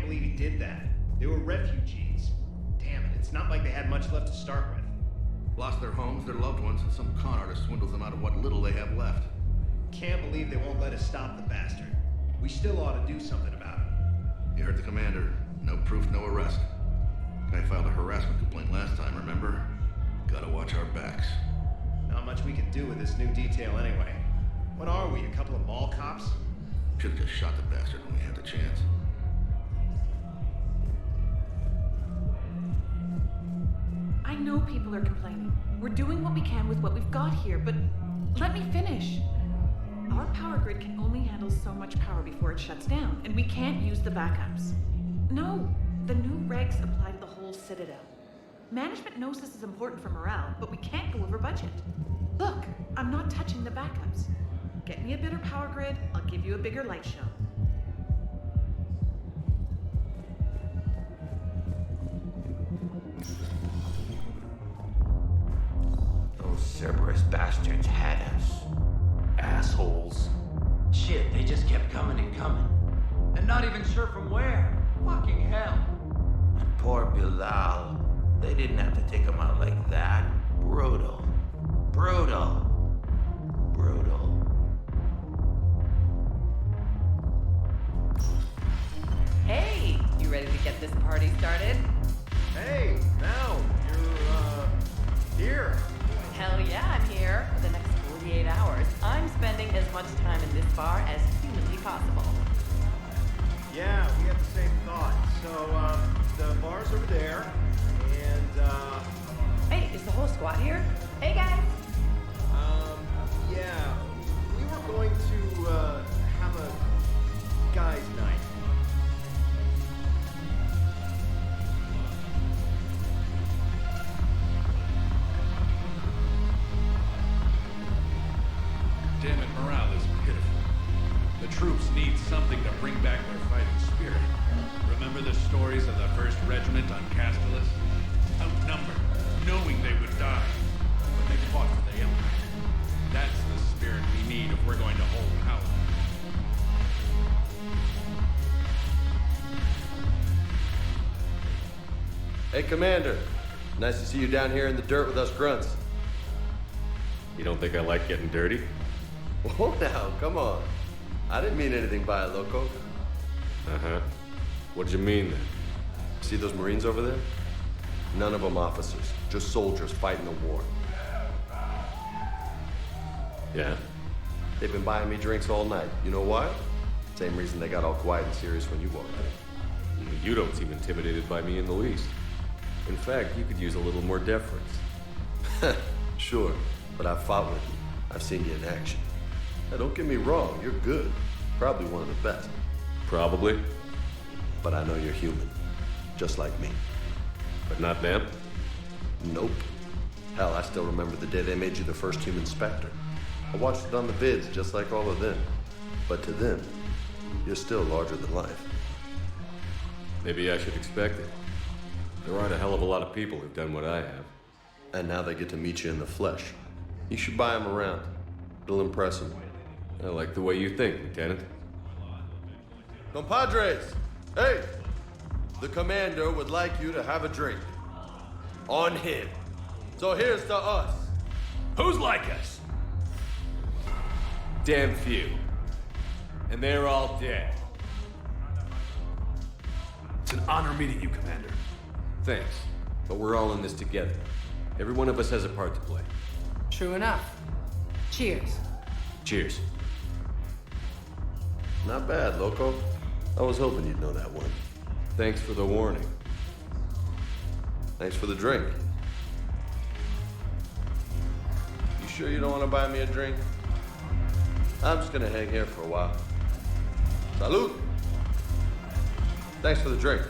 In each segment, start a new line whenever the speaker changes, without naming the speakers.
believe he did that. They were refugees. Damn it, it's not like they had much left to start with.
Lost their homes, their loved ones, and some con artist swindles them out of what little they have left.
Can't believe they won't let us stop the bastard. We still ought to do something about it.
You heard the commander. No proof, no arrest. Guy filed a harassment complaint last time, remember? Gotta watch our backs.
Not much we can do with this new detail anyway. What are we, a couple of mall cops?
Should've just shot the bastard when we had the chance.
I know people are complaining. We're doing what we can with what we've got here, but let me finish. Our power grid can only handle so much power before it shuts down, and we can't use the backups. No, the new regs apply to the whole Citadel. Management knows this is important for morale, but we can't go over budget. Look, I'm not touching the backups. Get me a better power grid, I'll give you a bigger light show.
Those Cerberus bastards had us. Assholes. Shit, they just kept coming and coming. And not even sure from where. Fucking hell. And poor Bilal. They didn't have to take him out like that. Brutal. Brutal. Brutal.
Hey, you ready to get this party started?
Hey, Mel, you're, here.
Hell yeah, I'm here. For the next 48 hours, I'm spending as much time in this bar as humanly possible.
Yeah, we had the same thought. So, the bar's over there, and,
Hey, is the whole squad here? Hey, guys.
yeah, we were going to, have a guys' night.
Damn it, morale is pitiful. The troops need something to bring back their fighting spirit. Remember the stories of the 1st Regiment on Castellus? Outnumbered, knowing they would die, but they fought for the Empire. That's the spirit we need if we're going to hold power.
Hey, Commander. Nice to see you down here in the dirt with us grunts.
You don't think I like getting dirty?
Whoa now, come on. I didn't mean anything by it, loco.
Uh-huh. What'd you mean then?
See those Marines over there? None of them officers, just soldiers fighting the war.
Yeah?
They've been buying me drinks all night. You know why? Same reason they got all quiet and serious when you walked in.
You don't seem intimidated by me in the least. In fact, you could use a little more deference.
Sure, but I've fought with you. I've seen you in action. Now, don't get me wrong, you're good. Probably one of the best.
Probably.
But I know you're human. Just like me.
But not them?
Nope. Hell, I still remember the day they made you the first human Spectre. I watched it on the vids, just like all of them. But to them, you're still larger than life.
Maybe I should expect it. There aren't a hell of a lot of people who've done what I have.
And now they get to meet you in the flesh. You should buy them around. It'll impress them.
I like the way you think, Lieutenant.
Compadres! Hey! The commander would like you to have a drink. On him. So here's to us.
Who's like us?
Damn few. And they're all dead.
It's an honor meeting you, Commander.
Thanks. But we're all in this together. Every one of us has a part to play.
True enough. Cheers.
Cheers.
Not bad, loco. I was hoping you'd know that one.
Thanks for the warning.
Thanks for the drink. You sure you don't want to buy me a drink? I'm just gonna hang here for a while. Salud! Thanks for the drink.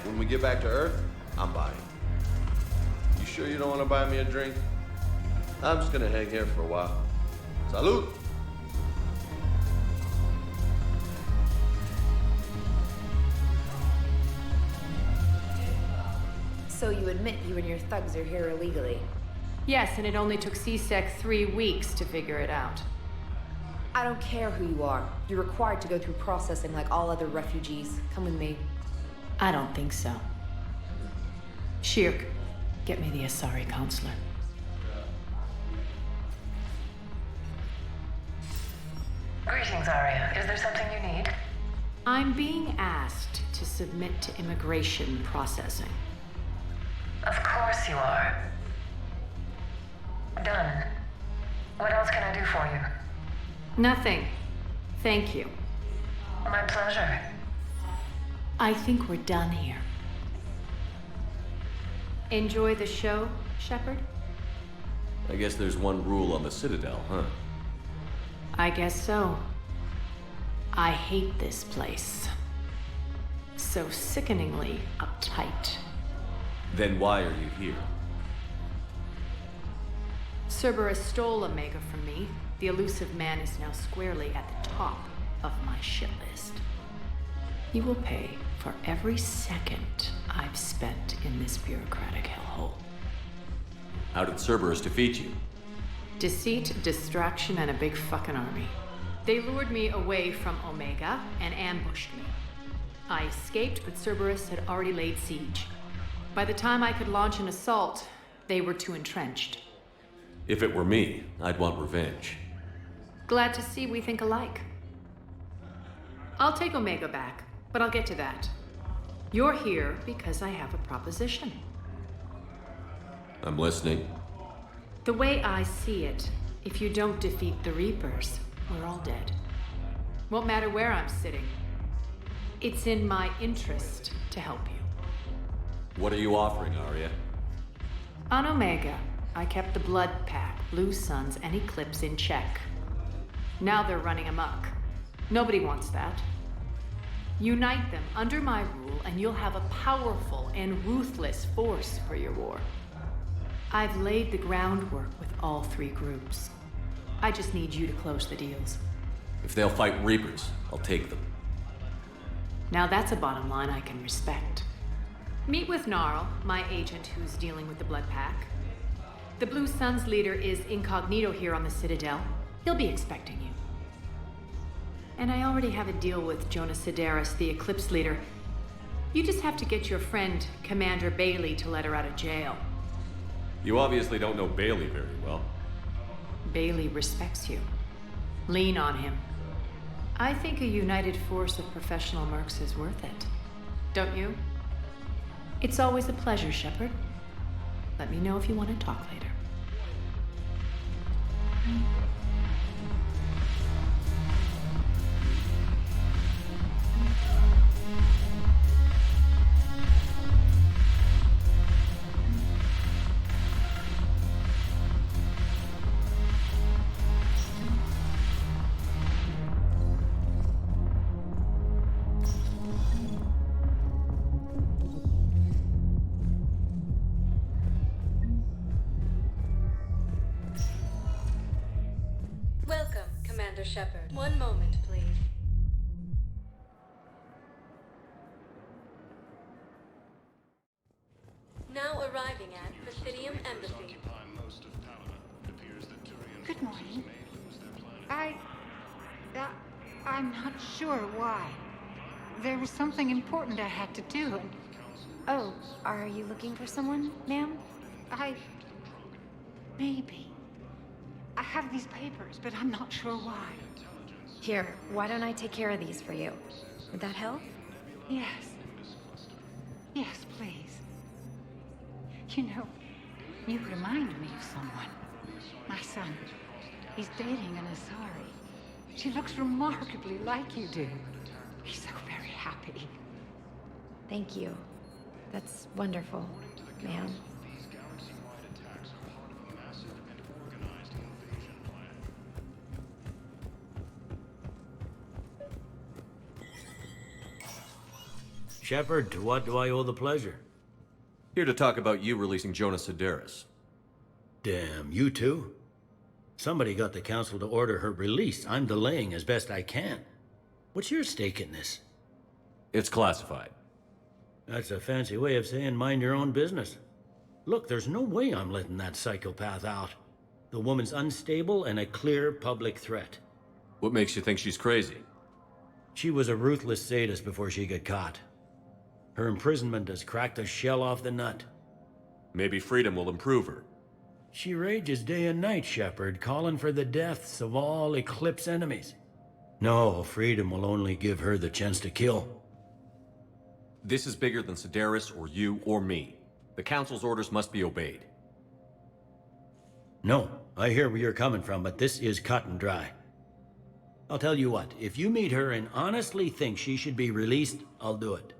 When we get back to Earth, I'm buying. You sure you don't want to buy me a drink? I'm just gonna hang here for a while. Salud!
So you admit you and your thugs are here illegally?
Yes, and it only took C-Sec 3 weeks to figure it out.
I don't care who you are. You're required to go through processing like all other refugees. Come with me.
I don't think so. Shirk, get me the Asari counselor.
Greetings, Aria. Is there something you need?
I'm being asked to submit to immigration processing.
Of course you are. Done. What else can I do for you?
Nothing. Thank you.
My pleasure.
I think we're done here. Enjoy the show, Shepard?
I guess there's one rule on the Citadel, huh?
I guess so. I hate this place. So sickeningly uptight.
Then why are you here?
Cerberus stole Omega from me. The elusive man is now squarely at the top of my shit list. He will pay for every second I've spent in this bureaucratic hellhole.
How did Cerberus defeat you?
Deceit, distraction, and a big fucking army. They lured me away from Omega and ambushed me. I escaped, but Cerberus had already laid siege. By the time I could launch an assault, they were too entrenched.
If it were me, I'd want revenge.
Glad to see we think alike. I'll take Omega back, but I'll get to that. You're here because I have a proposition.
I'm listening.
The way I see it, if you don't defeat the Reapers, we're all dead. Won't matter where I'm sitting. It's in my interest to help you.
What are you offering, Aria?
On Omega, I kept the Blood Pack, Blue Suns, and Eclipse in check. Now they're running amok. Nobody wants that. Unite them under my rule, and you'll have a powerful and ruthless force for your war. I've laid the groundwork with all three groups. I just need you to close the deals.
If they'll fight Reapers, I'll take them.
Now that's a bottom line I can respect. Meet with Gnarl, my agent who's dealing with the Blood Pack. The Blue Suns leader is incognito here on the Citadel. He'll be expecting you. And I already have a deal with Jonas Sidaris, the Eclipse leader. You just have to get your friend, Commander Bailey, to let her out of jail.
You obviously don't know Bailey very well.
Bailey respects you. Lean on him. I think a united force of professional mercs is worth it. Don't you? It's always a pleasure, Shepard. Let me know if you want to talk later.
Welcome, Commander Shepard. One moment, please. Now arriving at Presidium Embassy.
Good morning. I'm not sure why. There was something important I had to do, and
Oh, are you looking for someone, ma'am?
maybe. I have these papers, but I'm not sure why.
Here, why don't I take care of these for you? Would that help?
Yes. Yes, please. You know, you remind me of someone. My son. He's dating an Asari. She looks remarkably like you do. He's so very happy.
Thank you. That's wonderful, ma'am.
Shepard, to what do I owe the pleasure?
Here to talk about you releasing Jonas Sidaris.
Damn, you too? Somebody got the council to order her release. I'm delaying as best I can. What's your stake in this?
It's classified.
That's a fancy way of saying mind your own business. Look, there's no way I'm letting that psychopath out. The woman's unstable and a clear public threat.
What makes you think she's crazy?
She was a ruthless sadist before she got caught. Her imprisonment has cracked the shell off the nut.
Maybe freedom will improve her.
She rages day and night, Shepard, calling for the deaths of all Eclipse enemies. No, freedom will only give her the chance to kill.
This is bigger than Sedaris or you or me. The Council's orders must be obeyed.
No, I hear where you're coming from, but this is cut and dry. I'll tell you what, if you meet her and honestly think she should be released, I'll do it.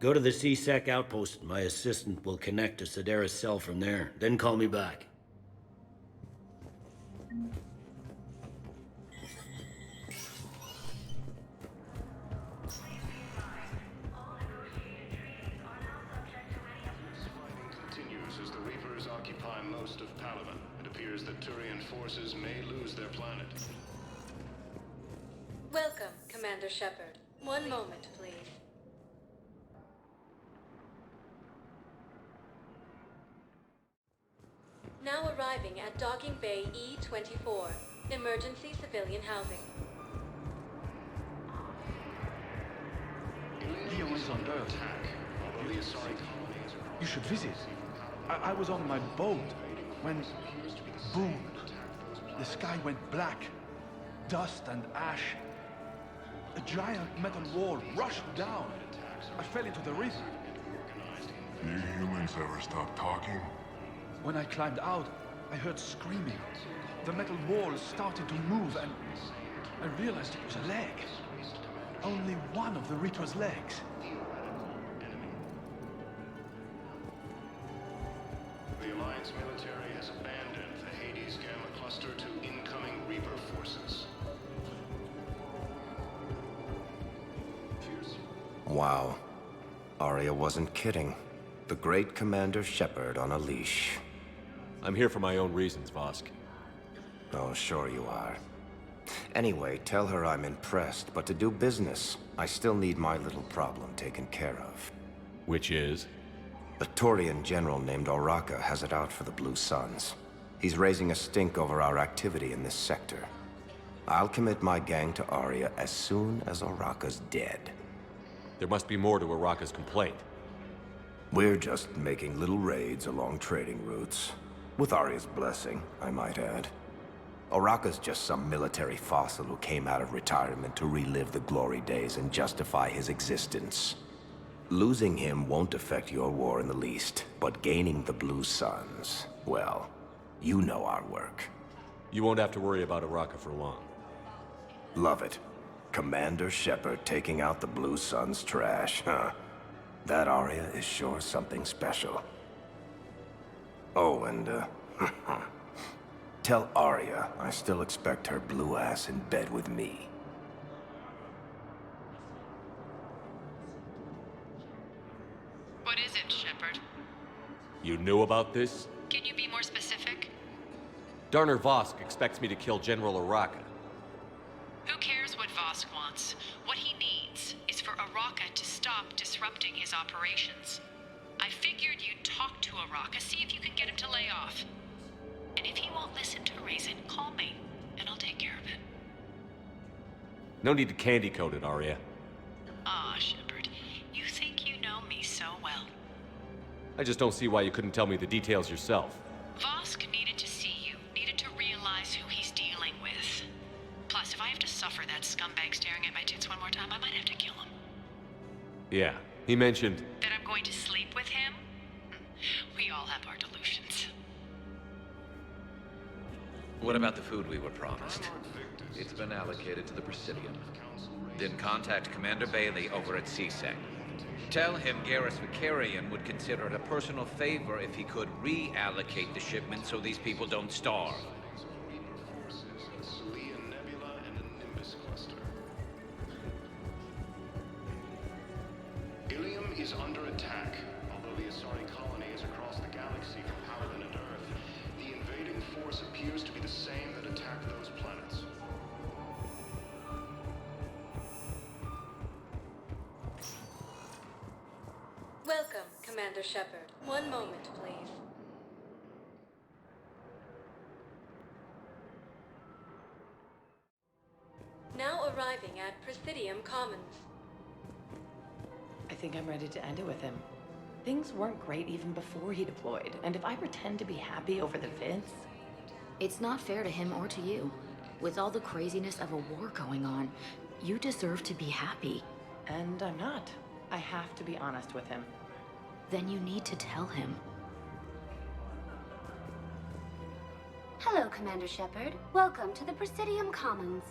Go to the C-Sec outpost. My assistant will connect to Sedaris' cell from there. Then call me back.
Continues as the Reapers occupy most of Palaven. It appears that Turian forces may lose their planet.
Welcome, Commander Shepard. One moment, please. Now arriving at Docking Bay E-24. Emergency civilian housing.
Leo is on Earth. You should visit. I was on my boat when... boom. The sky went black. Dust and ash. A giant metal wall rushed down. I fell into the river.
You humans ever stop talking?
When I climbed out, I heard screaming. The metal wall started to move and I realized it was a leg. Only one of the Reaper's legs.
The Alliance military has abandoned the Hades Gamma cluster to incoming Reaper forces.
Wow. Aria wasn't kidding. The great Commander Shepard on a leash.
I'm here for my own reasons, Vosk.
Oh, sure you are. Anyway, tell her I'm impressed, but to do business, I still need my little problem taken care of.
Which is?
A Turian general named Oraka has it out for the Blue Suns. He's raising a stink over our activity in this sector. I'll commit my gang to Aria as soon as Oraka's dead.
There must be more to Araka's complaint.
We're just making little raids along trading routes. With Aria's blessing, I might add. Oraka's just some military fossil who came out of retirement to relive the glory days and justify his existence. Losing him won't affect your war in the least, but gaining the Blue Suns, well, you know our work.
You won't have to worry about Araka for long.
Love it. Commander Shepard taking out the Blue Suns trash, huh? That Aria is sure something special. Oh, and, tell Aria I still expect her blue ass in bed with me.
What is it, Shepard?
You knew about this?
Can you be more specific?
Darner Vosk expects me to kill General Araka.
Who cares what Vosk wants? What he needs is for Araka to stop disrupting his operations. I figured you'd talk to Araka, see if you can get him to lay off. And if he won't listen to reason, call me, and I'll take care of it.
No need to candy coat it, Aria.
Ah, Shepard, you think you know me so well.
I just don't see why you couldn't tell me the details yourself.
Vosk needed to see you, needed to realize who he's dealing with. Plus, if I have to suffer that scumbag staring at my tits one more time, I might have to kill him.
Yeah, he mentioned...
That I'm going to sleep with him? We all have our delusions.
What about the food we were promised? It's been allocated to the Presidium. Then contact Commander Bailey over at C-Sec. Tell him Garrus Vicarian would consider it a personal favor if he could reallocate the shipment so these people don't starve.
Ilium is under attack. Although the Asari colony is across the galaxy from Paladin and Earth, the invading force appears to be the same that attacked those planets.
Welcome, Commander Shepard. One moment, please. at Presidium Commons.
I think I'm ready to end it with him. Things weren't great even before he deployed, and if I pretend to be happy over the vids...
It's not fair to him or to you. With all the craziness of a war going on, you deserve to be happy.
And I'm not. I have to be honest with him.
Then you need to tell him.
Hello, Commander Shepard. Welcome to the Presidium Commons.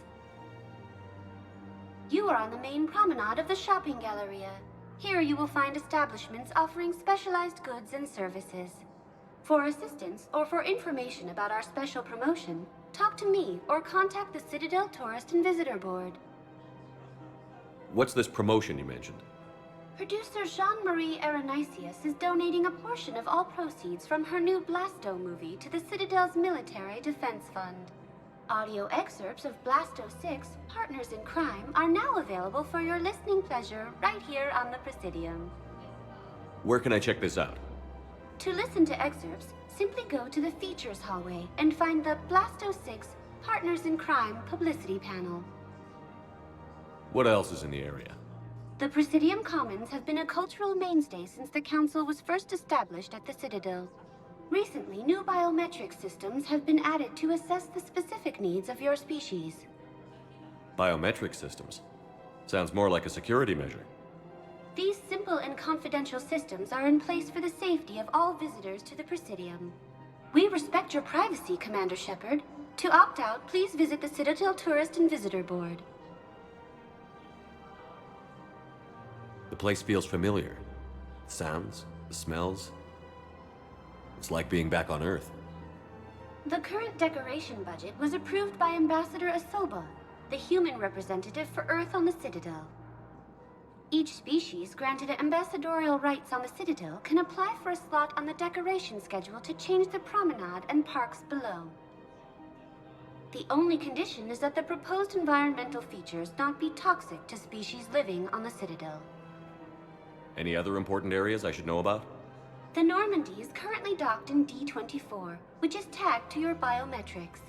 You are on the main promenade of the shopping galleria. Here you will find establishments offering specialized goods and services. For assistance or for information about our special promotion, talk to me or contact the Citadel Tourist and Visitor Board.
What's this promotion you mentioned?
Producer Jean-Marie Aranicius is donating a portion of all proceeds from her new Blasto movie to the Citadel's Military Defense Fund. Audio excerpts of Blasto 6, Partners in Crime, are now available for your listening pleasure right here on the Presidium.
Where can I check this out?
To listen to excerpts, simply go to the Features hallway and find the Blasto 6, Partners in Crime publicity panel.
What else is in the area?
The Presidium Commons have been a cultural mainstay since the Council was first established at the Citadel. Recently, new biometric systems have been added to assess the specific needs of your species.
Biometric systems? Sounds more like a security measure.
These simple and confidential systems are in place for the safety of all visitors to the Presidium. We respect your privacy, Commander Shepard. To opt out, please visit the Citadel Tourist and Visitor Board.
The place feels familiar. The sounds, the smells. It's like being back on Earth.
The current decoration budget was approved by Ambassador Asoba, the human representative for Earth on the Citadel. Each species granted ambassadorial rights on the Citadel can apply for a slot on the decoration schedule to change the promenade and parks below. The only condition is that the proposed environmental features not be toxic to species living on the Citadel.
Any other important areas I should know about?
The Normandy is currently docked in D-24, which is tagged to your biometrics.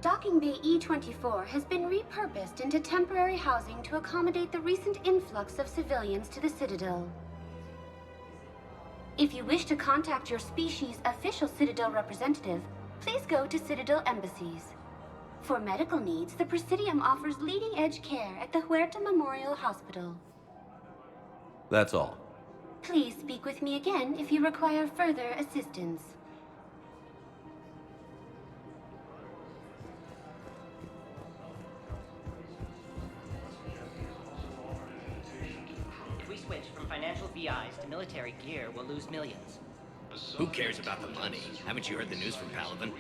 Docking Bay E-24 has been repurposed into temporary housing to accommodate the recent influx of civilians to the Citadel. If you wish to contact your species' official Citadel representative, please go to Citadel embassies. For medical needs, the Presidium offers leading-edge care at the Huerta Memorial Hospital.
That's all.
Please speak with me again if you require further assistance.
If we switch from financial VIs to military gear, we'll lose millions.
Who cares about the money? Haven't you heard the news from Palaven?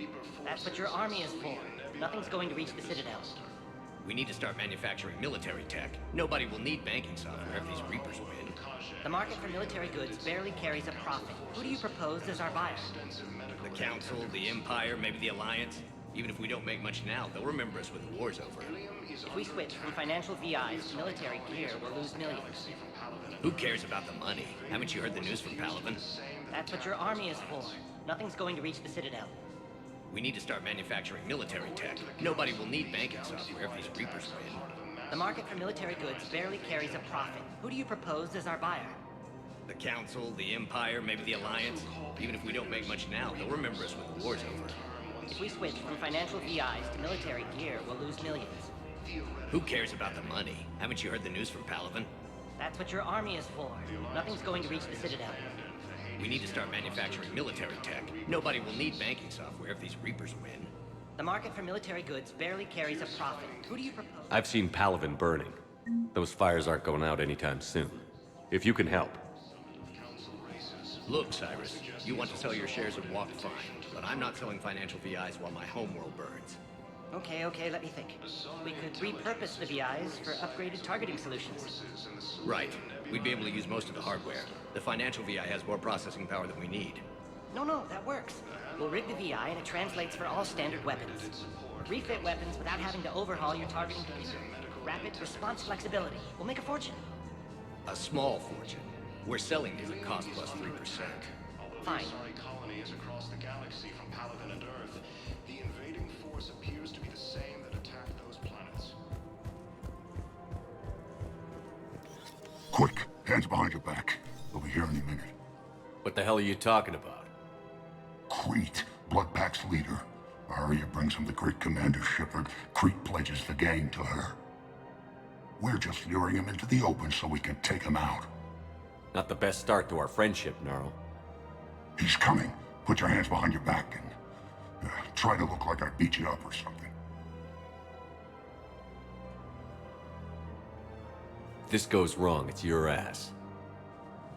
That's what your army is for. Nothing's going to reach the Citadel.
We need to start manufacturing military tech. Nobody will need banking software if these Reapers win.
The market for military goods barely carries a profit. Who do you propose as our buyer?
The Council, the Empire, maybe the Alliance. Even if we don't make much now, they'll remember us when the war's over.
If we switch from financial VIs to military gear, we'll lose millions.
Who cares about the money? Haven't you heard the news from Palaven?
That's what your army is for. Nothing's going to reach the Citadel.
We need to start manufacturing military tech. Nobody will need banking software if these Reapers win.
The market for military goods barely carries a profit. Who do you propose as our buyer?
The Council, the Empire, maybe the Alliance. Even if we don't make much now, they'll remember us when the war's over.
If we switch from financial VIs to military gear, we'll lose millions.
Who cares about the money? Haven't you heard the news from Palaven?
That's what your army is for. Nothing's going to reach the Citadel.
We need to start manufacturing military tech. Nobody will need banking software if these Reapers win.
The market for military goods barely carries a profit. Who do you propose?
I've seen Palaven burning. Those fires aren't going out anytime soon. If you can help.
Look, Cyrus, you want to sell your shares and walk fine, but I'm not selling financial VIs while my homeworld burns.
Okay, let me think. We could repurpose the VIs for upgraded targeting solutions.
Right. We'd be able to use most of the hardware. The financial VI has more processing power than we need.
No, that works. We'll rig the VI and it translates for all standard weapons. Refit weapons without having to overhaul your targeting computer. Rapid response flexibility. We'll make a fortune.
A small fortune. We're selling these at cost plus 3%.
Fine.
Colonies across the galaxy from Palaven and Earth. The invading force appears to be the same that attacked those planets.
Quick, hands behind your back. We'll be here any minute.
What the hell are you talking about?
Crete, Blood Pack's leader. Aria brings him the great commander Shepard. Crete pledges the gang to her. We're just luring him into the open so we can take him out.
Not the best start to our friendship, Gnarl.
He's coming. Put your hands behind your back and try to look like I beat you up or something.
If this goes wrong, it's your ass.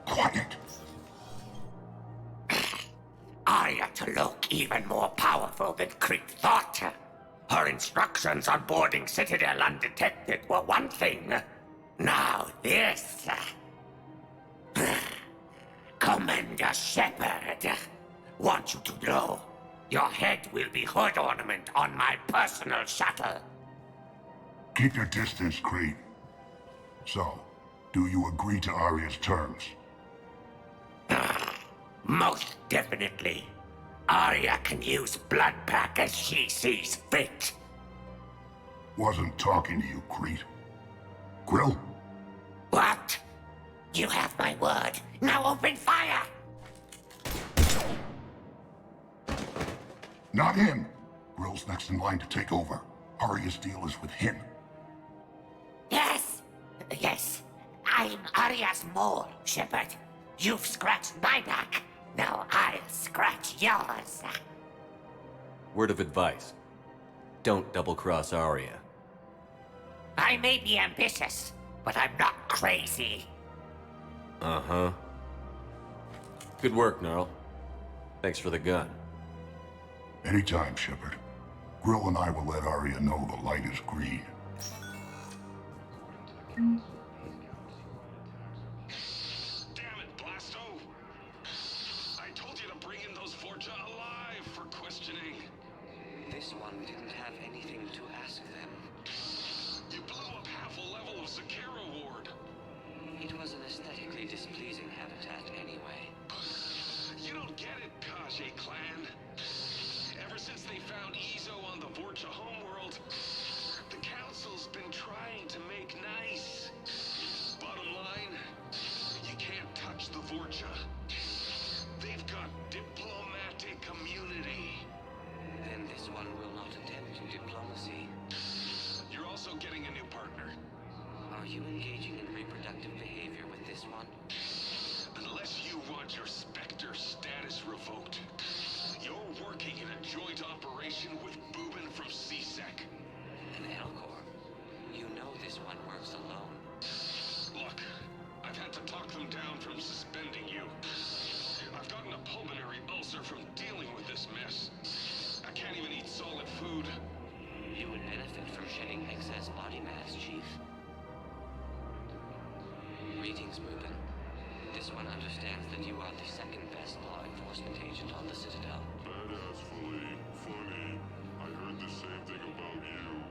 Quiet.
Aria to look even more powerful than Crete thought. Her instructions on boarding Citadel undetected were one thing. Now this. Commander Shepard, want you to know, your head will be hood ornament on my personal shuttle.
Keep your distance, Crete. So, do you agree to Aria's terms?
Most definitely. Aria can use Blood Pack as she sees fit.
Wasn't talking to you, Crete. Grill?
What? You have my word. Now open fire!
Not him. Grill's next in line to take over. Aria's deal is with him.
Yes. I'm Aria's mole, Shepard. You've scratched my back. Now I'll scratch yours.
Word of advice. Don't double-cross Aria.
I may be ambitious, but I'm not crazy.
Uh-huh. Good work, Gnarl. Thanks for the gun.
Anytime, Shepard. Grill and I will let Aria know the light is green.
Damn it, Blasto! I told you to bring in those Vorcha alive for questioning.
This one didn't have anything to ask them.
You blew up half a level of Zakera Ward.
It was an aesthetically displeasing habitat anyway.
You don't get it, Kaje clan. Ever since they found Ezo on the Vorcha homeworld, the Council's been trying to make nice. Bottom line, you can't touch the Vorcha. They've got diplomatic immunity.
Then this one will not attempt diplomacy.
You're also getting a new partner.
Are you engaging in reproductive behavior with this one?
Unless you want your Spectre status revoked, you're working in a joint operation with Boobin from CSEC.
An Elcor? You know this one works alone.
Look, I've had to talk them down from suspending you. I've gotten a pulmonary ulcer from dealing with this mess. I can't even eat solid food.
You would benefit from shedding excess body mass, Chief. Greetings, Boobin. This one understands that you are the second best law enforcement agent on the Citadel.
Badassfully funny. I heard the same thing about you.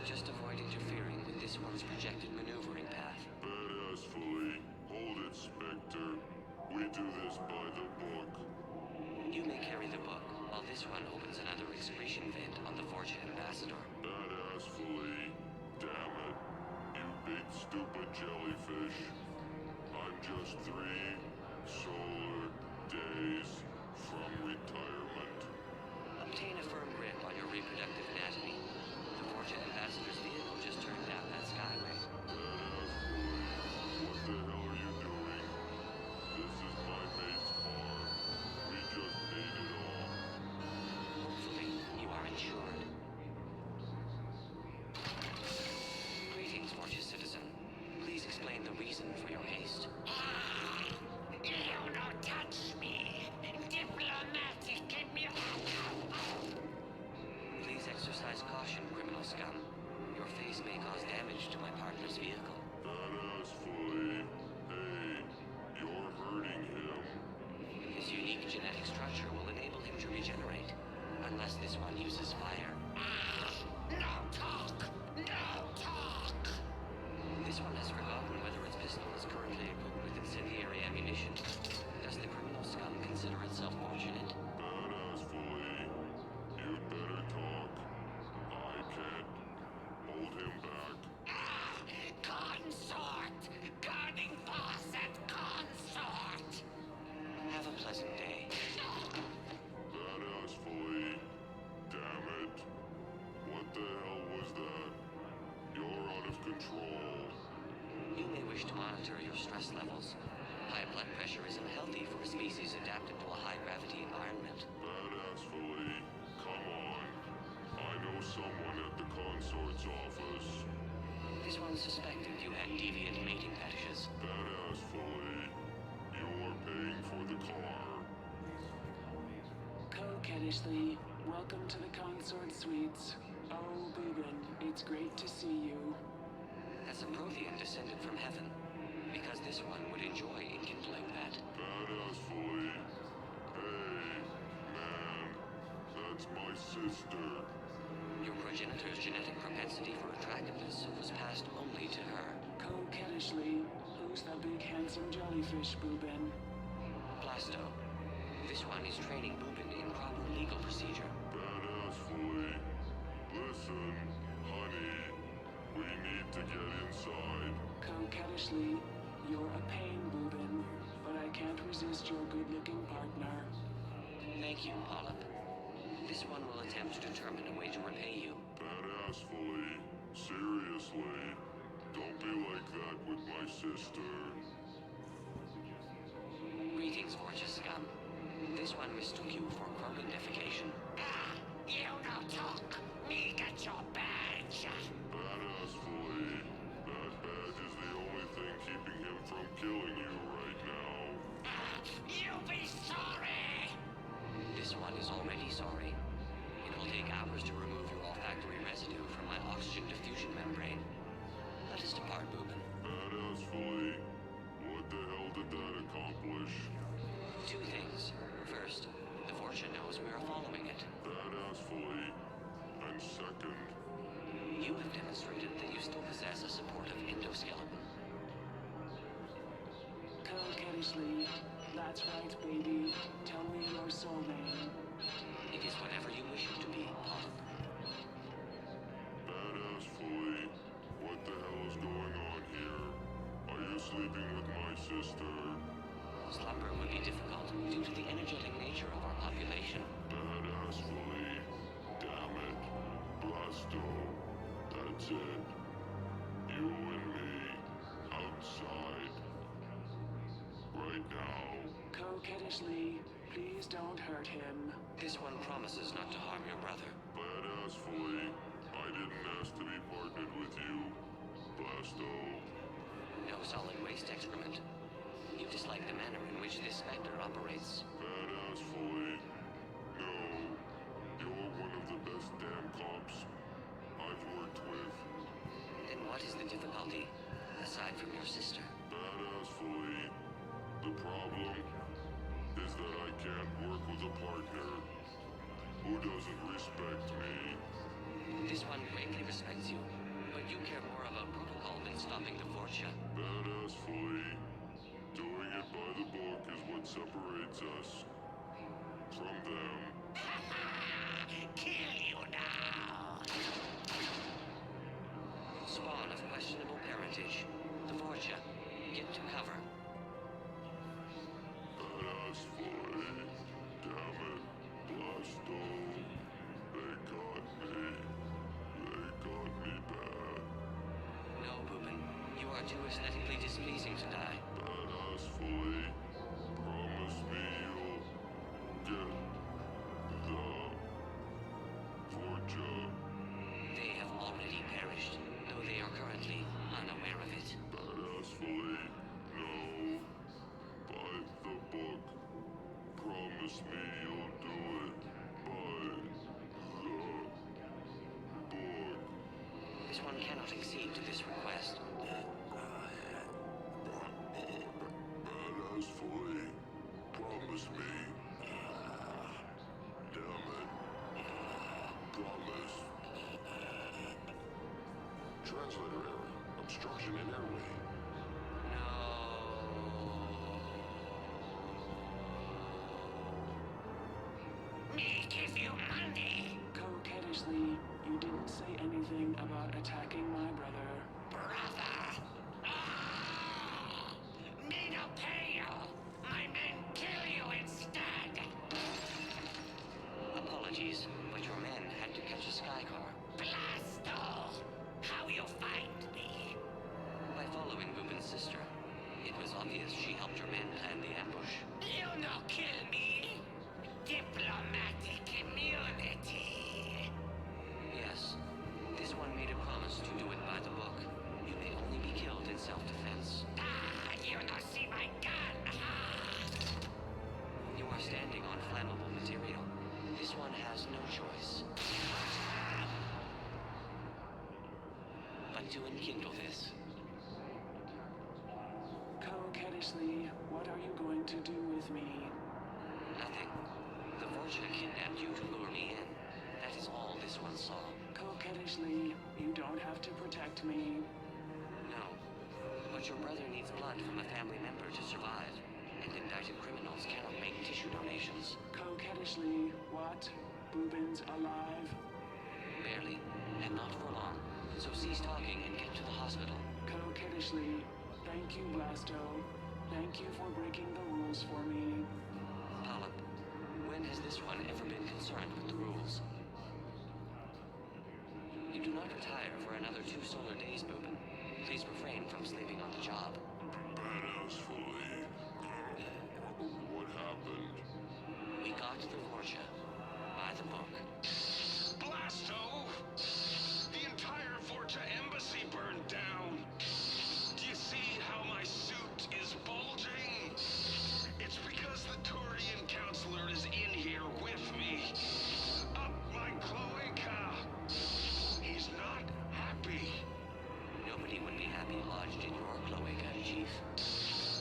Just avoid interfering with this one's projected maneuvering path.
Badassfully. Hold it, Spectre. We do this by the book.
You may carry the book, while this one opens another excretion vent on the Vorcha Ambassador.
Badassfully. Damn it. You big stupid jellyfish. I'm just 3 solar days from retirement.
Obtain a firm grip on your reproductive anatomy. The Vorcha Ambassador's vehicle just turned down that skyway.
What the hell are you doing? This is my mate's car. We just paid it off.
Hopefully, you are insured. Greetings, Vorcha citizen. Please explain the reason for your haste.
You don't touch me. Diplomatic
Please exercise caution, criminal scum. Your face may cause damage to my partner's vehicle.
Badassfully. Hey, you're hurting him.
His unique genetic structure will enable him to regenerate, unless this one uses fire.
No talk!
This one has forgotten whether its pistol is currently equipped with incendiary ammunition. Does the criminal scum consider itself fortunate?
Badassfully. You'd better talk. I can't hold him back.
Consort! Guarding
wish to monitor your stress levels. High blood pressure is unhealthy for a species adapted to a high-gravity environment.
Badassfully, come on. I know someone at the consort's office.
This one suspected you had deviant mating fetishes.
Badassfully, you're paying for the car.
Coquettishly, welcome to the consort suites. Oh, Boogan, it's great to see you.
That's a Prothean descended from heaven, because this one would enjoy enkindling that.
Badassfully. Hey, man, that's my sister.
Your progenitor's genetic propensity for attractiveness was passed only to her.
Coquettishly, who's the big handsome jellyfish, Boobin?
Blasto. This one is training Boobin in proper legal procedure.
Badassfully. Listen, honey, we need to get inside.
Coquettishly, you're a pain, Boobin, but I can't resist your good-looking partner.
Thank you, Polyp. This one will attempt to determine a way to repay you.
Badassfully, seriously, don't be like that with my sister.
Greetings, gorgeous scum. This one mistook you for Krogan defecation.
You no talk. Me get your badge.
Badassfully, that badge is the only thing keeping him from killing you right now.
You'll be sorry.
This one is already sorry. It will take hours to remove your olfactory residue from my oxygen diffusion membrane. Let us depart, Boobin.
Badassfully, what the hell did that accomplish?
Two things. First, the Fortune knows we are following it.
Badassfully. And second,
you have demonstrated that you still possess a supportive endoskeleton.
Coquettishly, that's right, baby. Tell me your soul name.
It is whatever you wish it to be, Polyp.
Badassfully, what the hell is going on here? Are you sleeping with my sister?
Slumber would be difficult due to the energetic nature of our population.
Badassfully. Damn it. Blasto. That's it. You and me. Outside. Right now.
Coquettishly, please don't hurt him.
This one promises not to harm your brother.
Badassfully, I didn't ask to be partnered with you. Blasto.
No solid waste excrement. You dislike the manner in which this Spectre operates.
Badassfully. No. You're one of the best damn cops I've worked with.
Then what is the difficulty, aside from your sister?
Badassfully. The problem is that I can't work with a partner who doesn't respect me.
This one greatly respects you, but you care more about protocol than stopping the Fortune.
Badassfully. Doing it by the book is what separates us from them.
Kill you now.
Spawn of questionable parentage. The Fortune. Get to cover.
Badassfully. Damn it. Blasto. They got me. They got me bad.
No, Boobin. You are too aesthetically displeasing to die.
Badassfully. Promise me you'll get the Fortune.
They have already perished, though they are currently unaware of it.
Badassfully. No. By the book. Promise me you'll do it. By the book.
This one cannot accede to this request.
Badassfully. Promise me. Damn it. Promise. Translator error. Obstruction in airway.
Me give you money.
Coquettishly, you didn't say anything about attacking my brother.
Brother. Me no pay you. My men kill you instead.
Apologies, but your men had to catch a skycar.
Blasto. How you find me?
By following Boobin's sister. It was obvious she helped your men plan the ambush.
You'll not kill me. Diplomatic immunity.
Yes. This one made a promise to do it by the book. You may only be killed in self-defense.
You not see my gun.
You are standing on flammable material. This one has no choice but to enkindle this.
Coquettishly, what are you going to do with me?
Nothing. The Vorcha kidnapped you to lure me in. That is all this one saw.
Coquettishly, you don't have to protect me.
No. But your brother needs blood from a family member to survive, and indicted criminals cannot make tissue donations.
Coquettishly, what? Boobin's alive?
Barely, and not for long. So cease talking and get to the hospital.
Coquettishly, thank you, Blasto. Thank you for breaking the rules for me.
Polyp, when has this one ever been concerned with the rules? You do not retire for another 2 solar days, Boobin. Please refrain from sleeping on the job.
Badass fully. What happened?
We got the Vorcha. By the book.
Blasto! The entire Vorcha embassy burned down. Do you see how my suit is bulging? It's because the Turian counselor is in here with me. Up my cloaca. He's not happy.
Nobody would be happy lodged in your cloaca, Chief.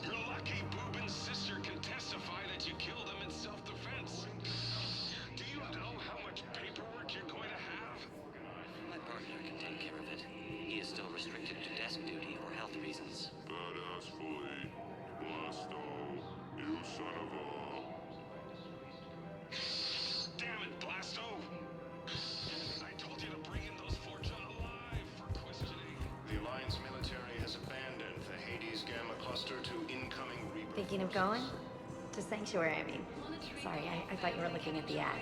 You're lucky Boobin's sister can testify that you killed him in self-defense. Do you know how much paperwork you're going to have?
My partner can take care of it. He is still restricted to desk duty for health reasons.
Badass fully. Blasto. You son of a...
Damn it, Blasto! I told you to bring in those Vorcha alive for questioning.
The Alliance military has abandoned the Hades Gamma cluster to incoming Reaper.
Thinking of going? To Sanctuary, I mean. Sorry, I thought you were looking at the ad.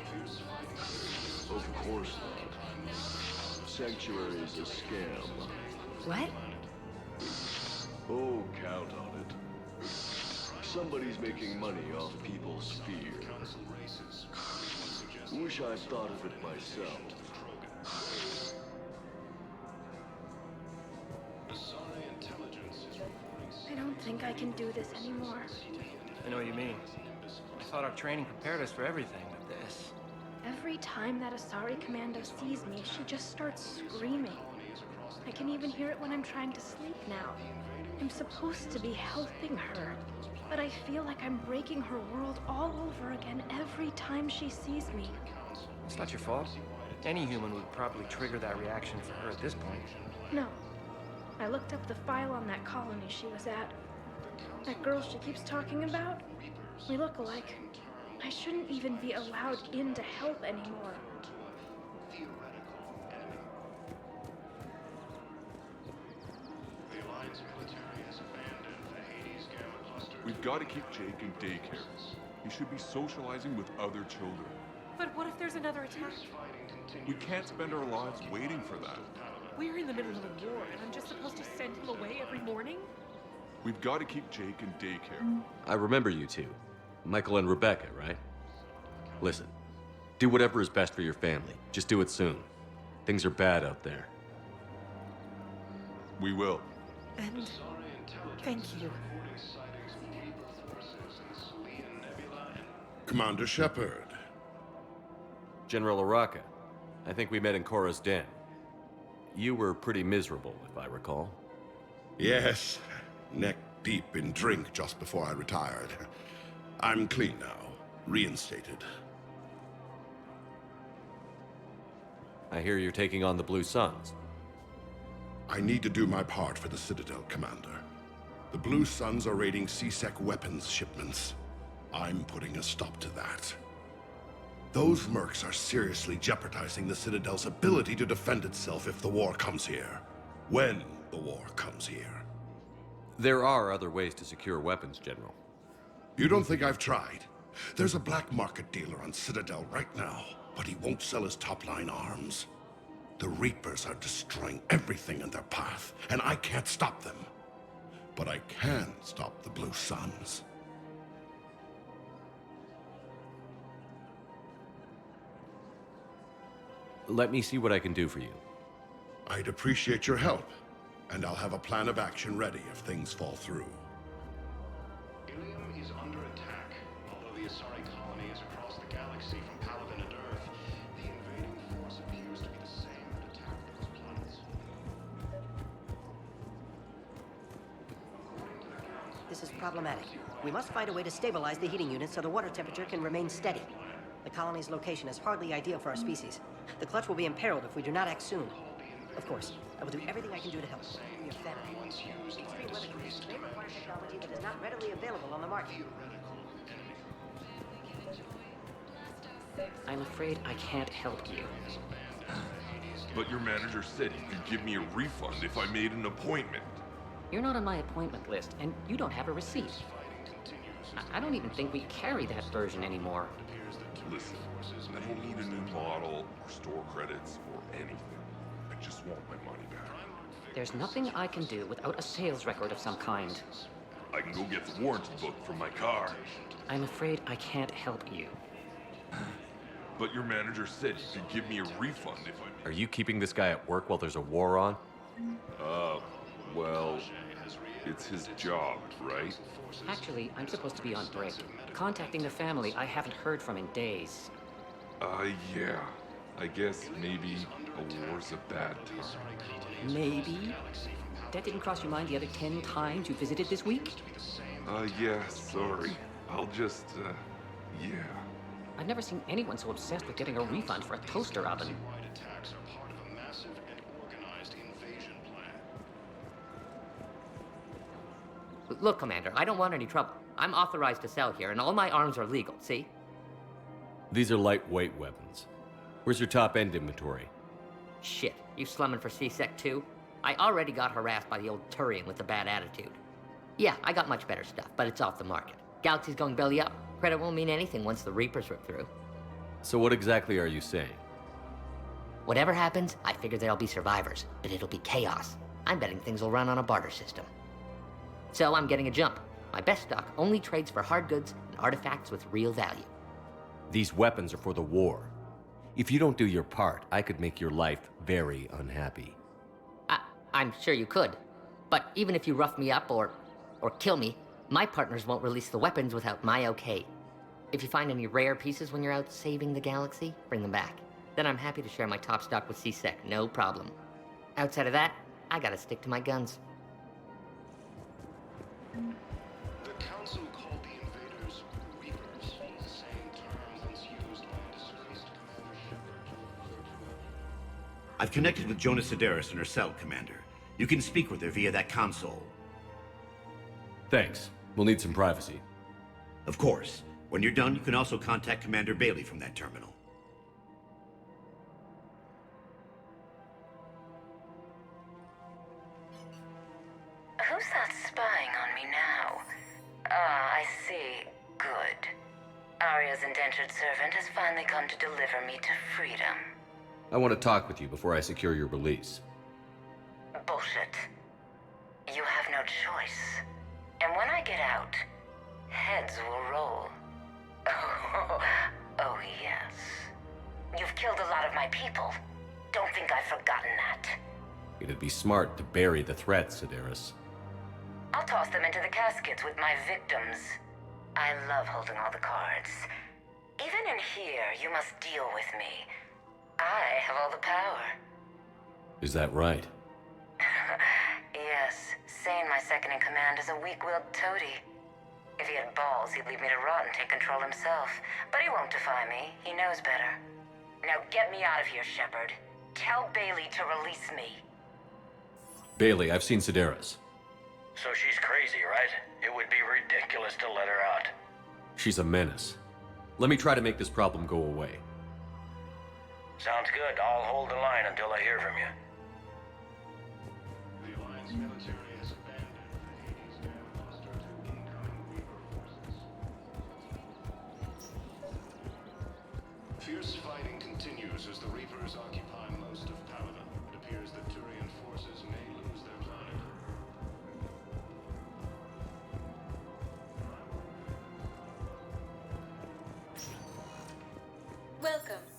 Of course not. Sanctuary is a scam.
What?
Oh, count on it. Somebody's making money off people's fear. Wish I'd thought of it myself.
I don't think I can do this anymore.
I know what you mean. I thought our training prepared us for everything, but this...
Every time that Asari Commando sees me, she just starts screaming. I can even hear it when I'm trying to sleep now. I'm supposed to be helping her, but I feel like I'm breaking her world all over again every time she sees me.
It's not your fault. Any human would probably trigger that reaction for her at this point.
No. I looked up the file on that colony she was at. That girl she keeps talking about? We look alike. I shouldn't even be allowed in to help anymore.
The Alliance military has abandoned the Hades Gamma cluster.
We've got to keep Jake in daycare. He should be socializing with other children.
But what if there's another attack?
We can't spend our lives waiting for that.
We're in the middle of a war, and I'm just supposed to send him away every morning?
We've got to keep Jake in daycare.
I remember you two. Michael and Rebecca, right? Listen, do whatever is best for your family. Just do it soon. Things are bad out there.
We will.
And thank you.
Commander Shepard.
General Araka, I think we met in Korra's den. You were pretty miserable, if I recall.
Yes, neck deep in drink just before I retired. I'm clean now, reinstated.
I hear you're taking on the Blue Suns.
I need to do my part for the Citadel, Commander. The Blue Suns are raiding CSEC weapons shipments. I'm putting a stop to that. Those mercs are seriously jeopardizing the Citadel's ability to defend itself if the war comes here. When the war comes here.
There are other ways to secure weapons, General.
You don't think I've tried? There's a black market dealer on Citadel right now, but he won't sell his top-line arms. The Reapers are destroying everything in their path, and I can't stop them. but I can stop the Blue Suns.
Let me see what I can do for you.
I'd appreciate your help, and I'll have a plan of action ready if things fall through.
Ilium is under attack. Although the Asari colony is across the galaxy from Paladin and Earth, the invading force appears to be the same that attacked those planets.
This is problematic. We must find a way to stabilize the heating unit so the water temperature can remain steady. The colony's location is hardly ideal for our species. The clutch will be imperiled if we do not act soon. Of course, I will do everything I can do to help. Your family. Extreme weather conditions may require technology that is not readily available on the market. I'm afraid I can't help you.
But your manager said he could give me a refund if I made an appointment.
You're not on my appointment list, and you don't have a receipt. I don't even think we carry that version anymore.
Listen, I don't need a new model or store credits or anything. I just want my money back.
There's nothing I can do without a sales record of some kind.
I can go get the warranty book from my car.
I'm afraid I can't help you.
But your manager said he could give me a refund if I...
Are you keeping this guy at work while there's a war on?
Well, it's his job, right?
Actually, I'm supposed to be on break. Contacting the family I haven't heard from in days.
Yeah. I guess maybe a war's a bad time.
Maybe? That didn't cross your mind the other 10 times you visited this week?
Yeah, sorry. I'll just, yeah.
I've never seen anyone so obsessed with getting a refund for a toaster oven.
Attacks are part of a massive and organized invasion plan.
Look, Commander, I don't want any trouble. I'm authorized to sell here, and all my arms are legal, see?
These are lightweight weapons. Where's your top-end inventory?
Shit, you slumming for C-Sec too? I already got harassed by the old Turian with the bad attitude. Yeah, I got much better stuff, but it's off the market. Galaxy's going belly up. Credit won't mean anything once the Reapers rip through.
So what exactly are you saying?
Whatever happens, I figure there'll be survivors, but it'll be chaos. I'm betting things will run on a barter system. So I'm getting a jump. My best stock only trades for hard goods and artifacts with real value.
These weapons are for the war. If you don't do your part, I could make your life very unhappy.
I'm sure you could. But even if you rough me up or kill me, my partners won't release the weapons without my okay. If you find any rare pieces when you're out saving the galaxy, bring them back. Then I'm happy to share my top stock with C-Sec, no problem. Outside of that, I gotta stick to my guns.
The Council called the invaders Reapers, the same term once used by a disgraced Commander Shepard.
I've connected with Jonah Sedaris in her cell, Commander. You can speak with her via that console.
Thanks. We'll need some privacy.
Of course. When you're done, you can also contact Commander Bailey from that terminal.
Who's that spying on me now? Ah, I see. Good. Aria's indentured servant has finally come to deliver me to freedom.
I want to talk with you before I secure your release.
Bullshit. You have no choice. And when I get out, heads will roll. Oh, yes. You've killed a lot of my people. Don't think I've forgotten that.
It'd be smart to bury the threat, Sedaris.
I'll toss them into the caskets with my victims. I love holding all the cards. Even in here, you must deal with me. I have all the power.
Is that right?
Yes, Sane, my second-in-command, is a weak-willed toady. If he had balls, he'd leave me to rot and take control himself. But he won't defy me. He knows better. Now get me out of here, Shepard. Tell Bailey to release me.
Bailey, I've seen Sedaris.
So she's crazy, right? It would be ridiculous to let her out.
She's a menace. Let me try to make this problem go away.
Sounds good. I'll hold the line until I hear from you.
The Alliance military has abandoned the Hades Gamma cluster to incoming Reaper forces. Fierce fighting continues as the Reapers occupy most of Paladin. It appears that Turian forces may lose their planet.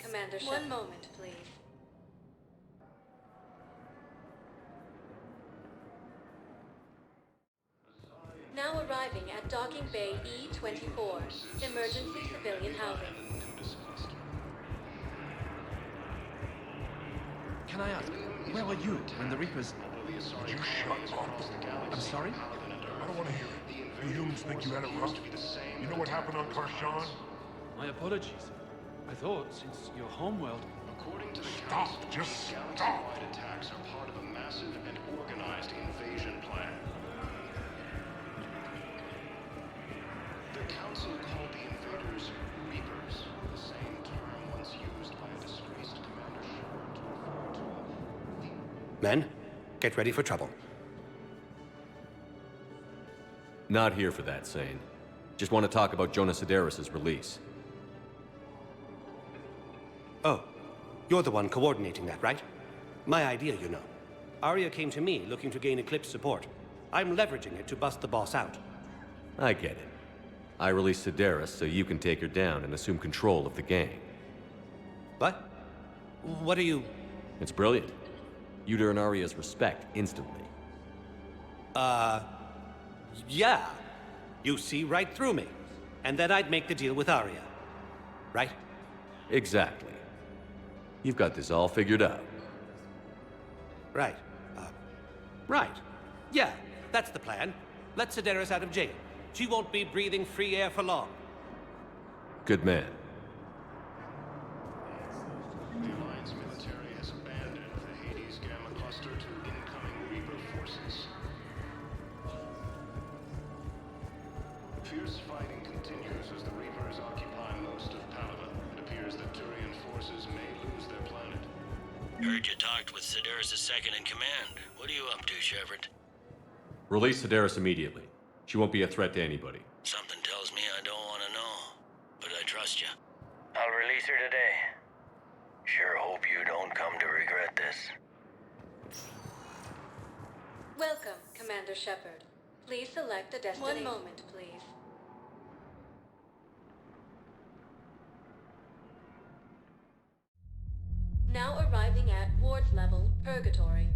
Commander Shepard. One moment, please. Now arriving at Docking Bay E-24, emergency civilian housing.
Can I ask, where were you when the Reapers...
You shut up.
I'm sorry?
I don't want to hear it. You humans think you had it rough? You know what happened on Karshan?
My apologies. I thought, since your homeworld...
According to the
Stop! Just stop!
galaxy-wide attacks are part of a massive and organized invasion plan. The Council called the invaders Reapers, the same term once used by a disgraced Commander Shepard to refer to
Men, get ready for trouble.
Not here for that, Sane. Just want to talk about Jonas Sedaris' release.
Oh, you're the one coordinating that, right? My idea, you know. Aria came to me looking to gain Eclipse support. I'm leveraging it to bust the boss out.
I get it. I released Sedaris so you can take her down and assume control of the gang.
What? What are you...
It's brilliant. You'd earn Aria's respect instantly.
Yeah. You see right through me. And then I'd make the deal with Aria. Right?
Exactly. You've got this all figured out.
Right. Right. Yeah, that's the plan. Let Sedaris out of jail. She won't be breathing free air for long.
Good man.
the Alliance military has abandoned the Hades Gamma Cluster to incoming Reaper forces. The fierce fighting continues as the Reapers occupy most of Palaven. It appears that Turian forces may lose their planet.
Heard you talked with Sedaris' second-in-command. What are you up to, Shepard?
Release Sedaris immediately. She won't be a threat to anybody.
Something tells me I don't want to know, but I trust you. I'll release her today. Sure hope you don't come to regret this.
Welcome, Commander Shepard. Please select a destination. One moment, please. Now arriving at Ward's level, Purgatory.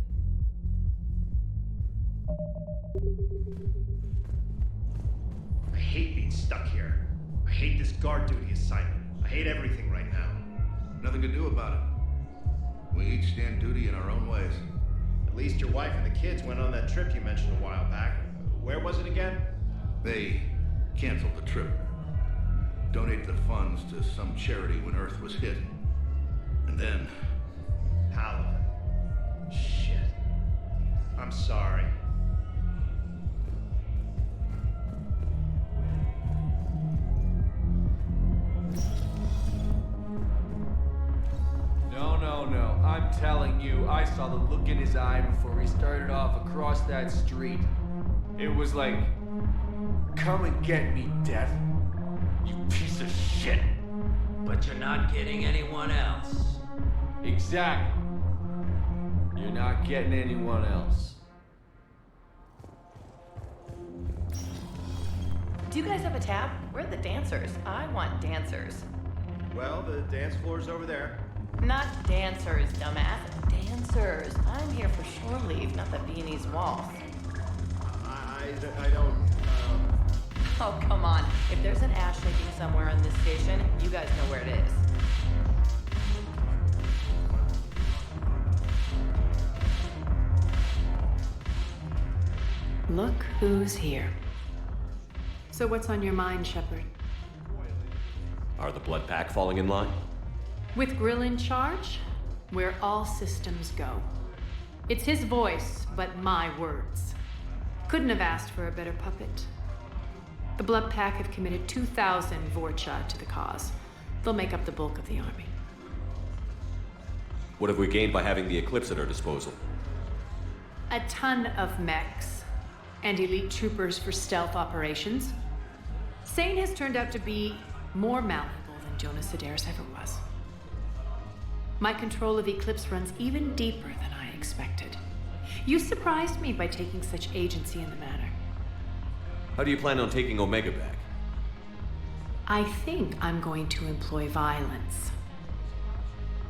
I hate being stuck here. I hate this guard duty assignment. I hate everything right now.
Nothing to do about it. We each stand duty in our own ways.
At least your wife and the kids went on that trip you mentioned a while back. Where was it again?
They canceled the trip. Donated the funds to some charity when Earth was hit. And then...
Palaven. Shit. I'm sorry.
No. I'm telling you, I saw the look in his eye before he started off across that street. It was like, come and get me, Death. You piece of shit.
But you're not getting anyone else.
Exactly. You're not getting anyone else.
Do you guys have a tab? We're the dancers. I want dancers.
Well, the dance floor's over there.
Not dancers, dumbass. Dancers. I'm here for shore leave, not the Viennese waltz.
I don't,
Oh, come on. If there's an ass shaking somewhere on this station, you guys know where it is.
Look who's here. So what's on your mind, Shepard?
Are the Blood Pack falling in line?
With Grill in charge, where all systems go. It's his voice, but my words. Couldn't have asked for a better puppet. The Blood Pack have committed 2,000 Vorcha to the cause. They'll make up the bulk of the army.
What have we gained by having the Eclipse at our disposal?
A ton of mechs and elite troopers for stealth operations. Sane has turned out to be more malleable than Jonas Sedaris ever was. My control of Eclipse runs even deeper than I expected. You surprised me by taking such agency in the matter.
How do you plan on taking Omega back?
I think I'm going to employ violence.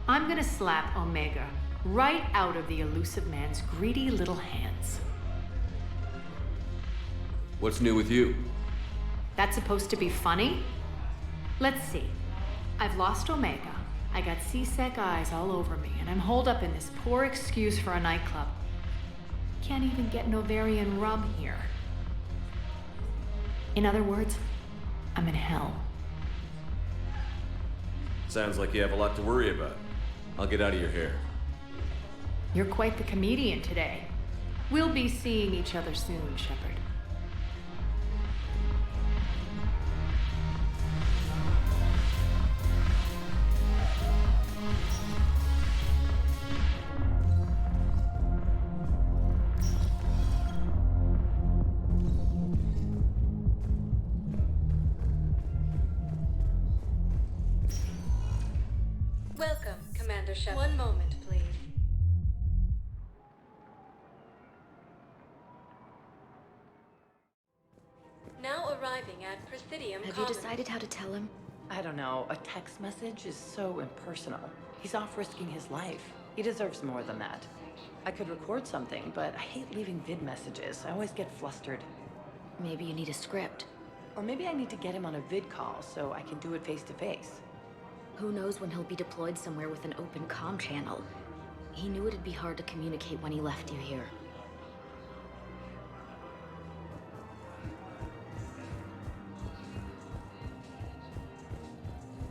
I'm gonna slap Omega right out of the elusive man's greedy little hands.
What's new with you?
That's supposed to be funny? Let's see. I've lost Omega. I got C-Sec eyes all over me, and I'm holed up in this poor excuse for a nightclub. Can't even get an Ovarian rub here. In other words, I'm in hell.
Sounds like you have a lot to worry about. I'll get out of your hair.
You're quite the comedian today. We'll be seeing each other soon, Shepard.
Welcome, Commander Shepard. One moment, please. Now arriving at Presidium
Have
Colony.
you decided how to tell him? I don't know. A text message is so impersonal. He's off risking his life. He deserves more than that. I could record something, but I hate leaving vid messages. I always get flustered. Maybe you need a script. Or maybe I need to get him on a vid call so I can do it face to face.
Who knows when he'll be deployed somewhere with an open comm channel. He knew it'd be hard to communicate when he left you here.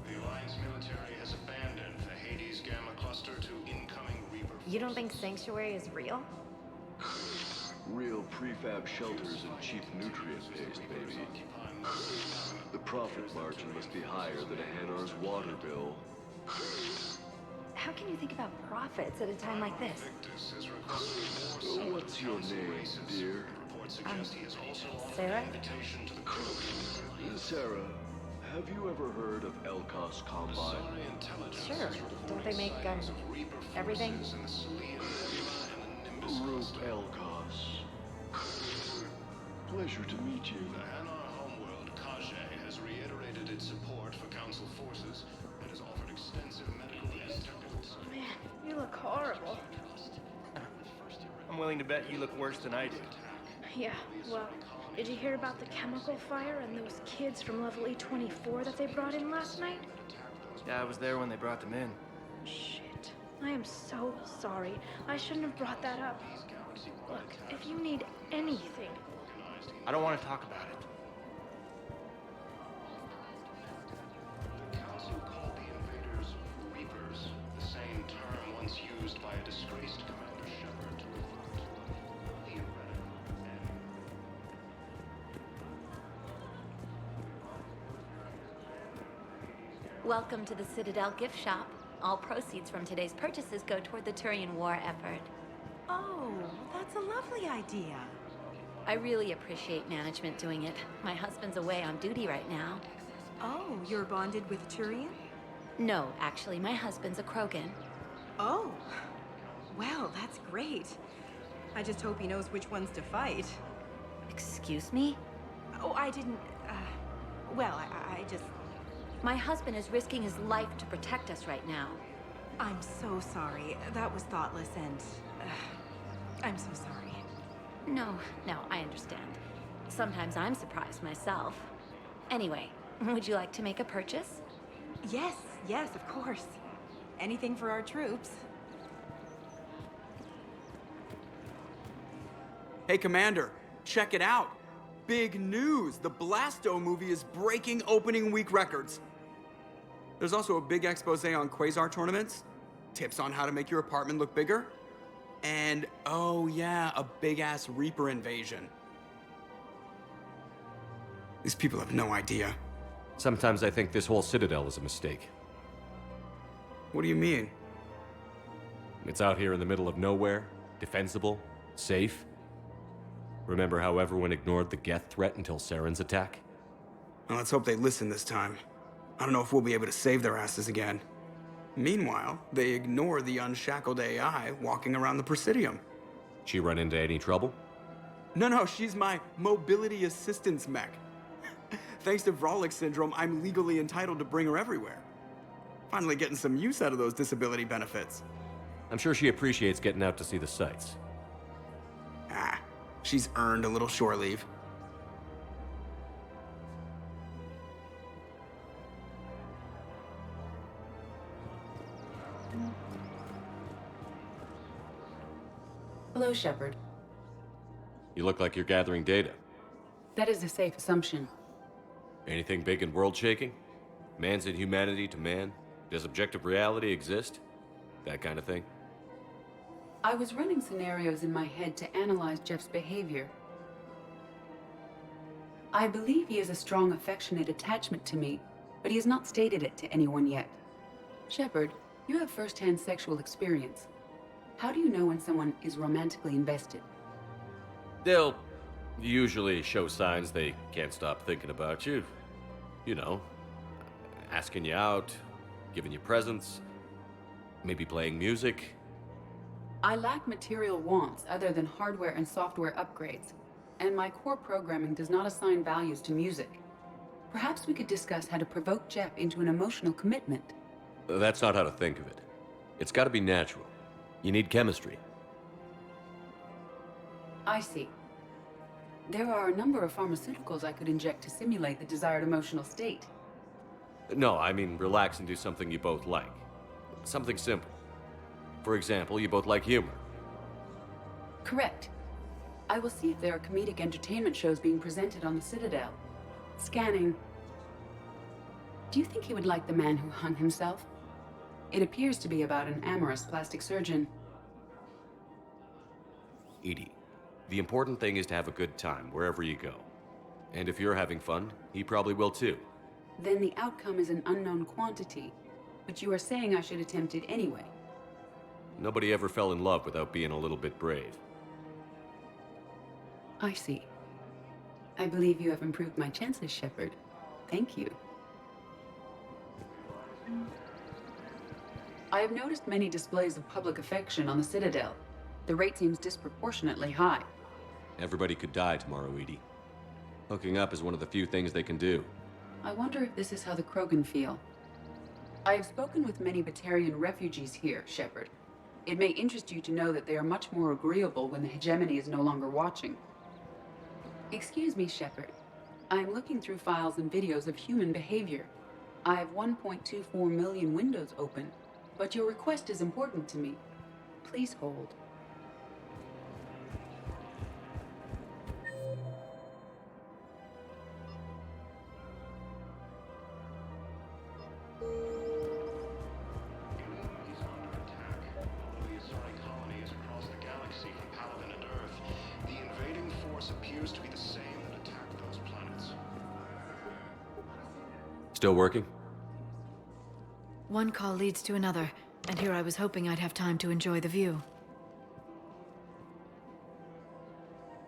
The Alliance military has abandoned the Hades Gamma cluster to incoming Reaper.
You don't think Sanctuary is real?
Real prefab shelters and cheap nutrient paste, baby. The profit margin must be higher than a Hanar's water bill.
How can you think about profits at a time like this?
What's your name, dear?
Sarah?
Sarah, have you ever heard of Elkos Combine?
Sure. Don't they make, everything?
Rube Elkos. Pleasure to meet you.
The Hanar homeworld, Kajay, has reiterated its support for Council forces and has offered extensive medical and technical support.
Man, you look horrible.
I'm willing to bet you look worse than I do.
Yeah, well, did you hear about the chemical fire and those kids from level E24 that they brought in last night?
Yeah, I was there when they brought them in.
Shit. I am so sorry. I shouldn't have brought that up. Look, if you need anything...
I don't want to talk about it.
The Council called the invaders Reapers, the same term once used by a disgraced Commander Shepard to refer to a theoretical enemy.
Welcome to the Citadel gift shop. All proceeds from today's purchases go toward the Turian war effort.
Oh, that's a lovely idea.
I really appreciate management doing it. My husband's away on duty right now.
Oh, you're bonded with Turian?
No, actually, my husband's a Krogan.
Oh, well, that's great. I just hope he knows which ones to fight.
Excuse me?
Oh, I didn't, well, I just...
My husband is risking his life to protect us right now.
I'm so sorry. That was thoughtless and... I'm so sorry.
No, I understand. Sometimes I'm surprised myself. Anyway, would you like to make a purchase?
Yes, of course. Anything for our troops.
Hey, Commander, check it out. Big news! The Blasto movie is breaking opening week records. There's also a big expose on Quasar tournaments, tips on how to make your apartment look bigger, and, oh yeah, a big-ass Reaper invasion. These people have no idea.
Sometimes I think this whole Citadel is a mistake.
What do you mean?
It's out here in the middle of nowhere, defensible, safe. Remember how everyone ignored the Geth threat until Saren's attack?
Well, let's hope they listen this time. I don't know if we'll be able to save their asses again. Meanwhile, they ignore the unshackled AI walking around the Presidium.
She run into any trouble?
No, she's my mobility assistance mech. Thanks to Vrolic syndrome, I'm legally entitled to bring her everywhere. Finally getting some use out of those disability benefits.
I'm sure she appreciates getting out to see the sights.
Ah, she's earned a little shore leave.
Hello, Shepard.
You look like you're gathering data.
That is a safe assumption.
Anything big and world-shaking? Man's inhumanity to man? Does objective reality exist? That kind of thing?
I was running scenarios in my head to analyze Jeff's behavior. I believe he has a strong affectionate attachment to me, but he has not stated it to anyone yet. Shepard, you have first-hand sexual experience. How do you know when someone is romantically invested?
They'll usually show signs they can't stop thinking about you. You know, asking you out, giving you presents, maybe playing music.
I lack material wants other than hardware and software upgrades, and my core programming does not assign values to music. Perhaps we could discuss how to provoke Jeff into an emotional commitment.
That's not how to think of it. It's got to be natural. You need chemistry.
I see. There are a number of pharmaceuticals I could inject to simulate the desired emotional state.
No, I mean relax and do something you both like. Something simple. For example, you both like humor.
Correct. I will see if there are comedic entertainment shows being presented on the Citadel. Scanning. Do you think he would like The Man Who Hung Himself? It appears to be about an amorous plastic surgeon.
EDI, the important thing is to have a good time wherever you go. And if you're having fun, he probably will too.
Then the outcome is an unknown quantity, but you are saying I should attempt it anyway.
Nobody ever fell in love without being a little bit brave.
I see. I believe you have improved my chances, Shepard. Thank you. I have noticed many displays of public affection on the Citadel. The rate seems disproportionately high.
Everybody could die tomorrow, EDI. Hooking up is one of the few things they can do.
I wonder if this is how the Krogan feel. I have spoken with many Batarian refugees here, Shepard. It may interest you to know that they are much more agreeable when the hegemony is no longer watching. Excuse me, Shepard. I am looking through files and videos of human behavior. I have 1.24 million windows open, but your request is important to me. Please hold.
Still working?
One call leads to another, and here I was hoping I'd have time to enjoy the view.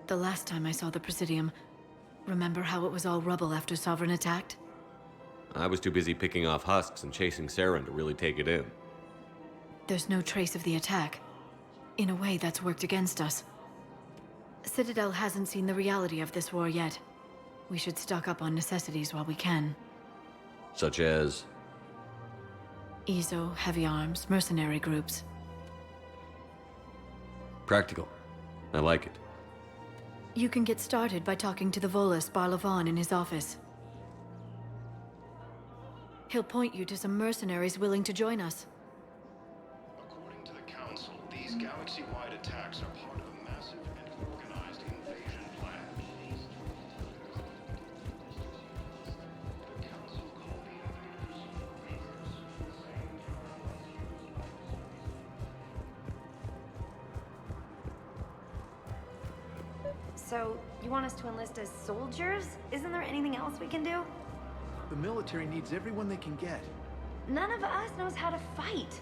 The last time I saw the Presidium, remember how it was all rubble after Sovereign attacked?
I was too busy picking off husks and chasing Saren to really take it in.
There's no trace of the attack. In a way, that's worked against us. Citadel hasn't seen the reality of this war yet. We should stock up on necessities while we can.
Such as?
EZO, heavy arms, mercenary groups.
Practical. I like it.
You can get started by talking to the Volus Barlavan in his office. He'll point you to some mercenaries willing to join us.
According to the Council, these galaxy-wide attacks are part of a massive and organized invasion plan. The Council called the invaders.
So, you want us to enlist as soldiers? Isn't there anything else we can do?
The military needs everyone they can get.
None of us knows how to fight.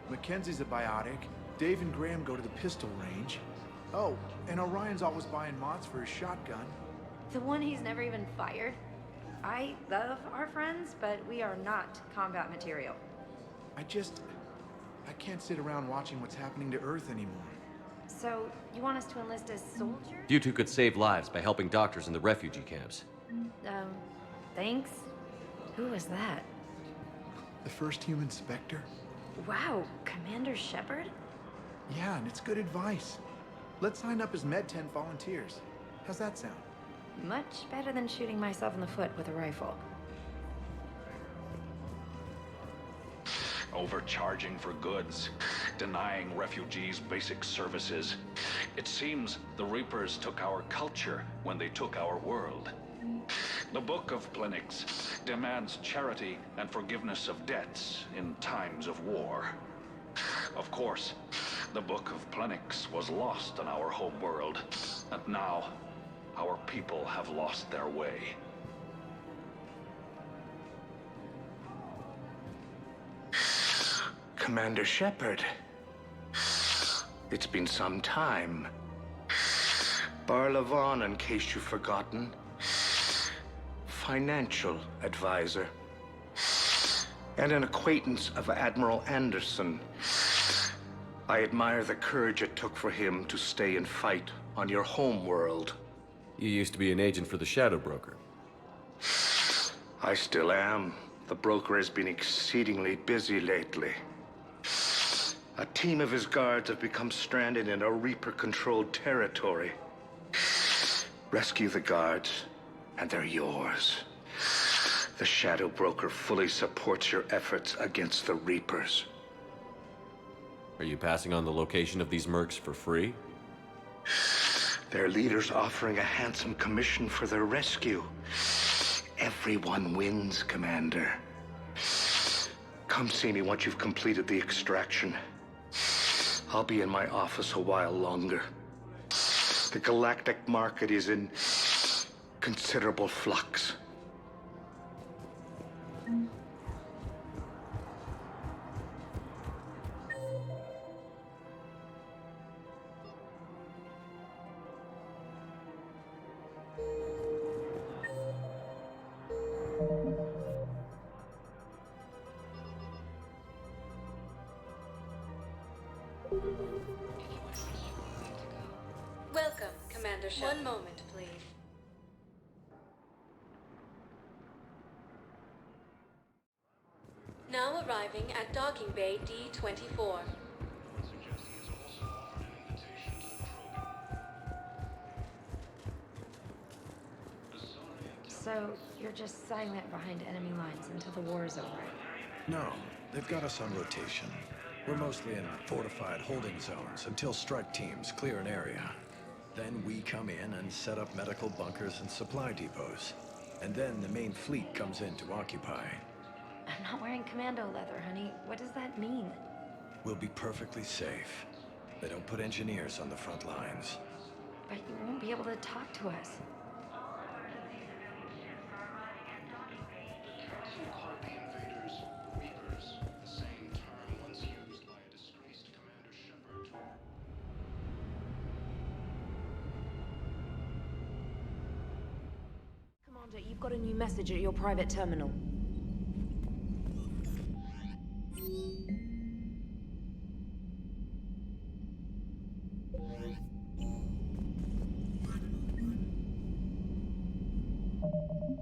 Mackenzie's a biotic. Dave and Graham go to the pistol range. Oh, and Orion's always buying mods for his shotgun.
The one he's never even fired. I love our friends, but we are not combat material.
I can't sit around watching what's happening to Earth anymore.
So, you want us to enlist as soldiers?
You two could save lives by helping doctors in the refugee camps.
Thanks. Who was that?
The first human Spectre?
Wow, Commander Shepard?
Yeah, and it's good advice. Let's sign up as Med-10 volunteers. How's that sound?
Much better than shooting myself in the foot with a rifle.
Overcharging for goods, denying refugees basic services. It seems the Reapers took our culture when they took our world. The Book of Plenix demands charity and forgiveness of debts in times of war. Of course, the Book of Plenix was lost in our homeworld, and now our people have lost their way.
Commander Shepard. It's been some time. Barlavon, in case you've forgotten. Financial advisor. And an acquaintance of Admiral Anderson. I admire the courage it took for him to stay and fight on your home world.
You used to be an agent for the Shadow Broker.
I still am. The broker has been exceedingly busy lately. A team of his guards have become stranded in a Reaper-controlled territory. Rescue the guards, and they're yours. The Shadow Broker fully supports your efforts against the Reapers.
Are you passing on the location of these mercs for free?
Their leader's offering a handsome commission for their rescue. Everyone wins, Commander. Come see me once you've completed the extraction. I'll be in my office a while longer. The galactic market is in considerable flux.
Welcome, Commander Shepard. One moment, please. Now arriving at Docking Bay D-24.
So, you're just silent behind enemy lines until the war is over?
No, they've got us on rotation. We're mostly in fortified holding zones until strike teams clear an area. Then we come in and set up medical bunkers and supply depots. And then the main fleet comes in to occupy.
I'm not wearing commando leather, honey. What does that mean?
We'll be perfectly safe. They don't put engineers on the front lines.
But you won't be able to talk to us. Commander, you've got a new message at your private terminal.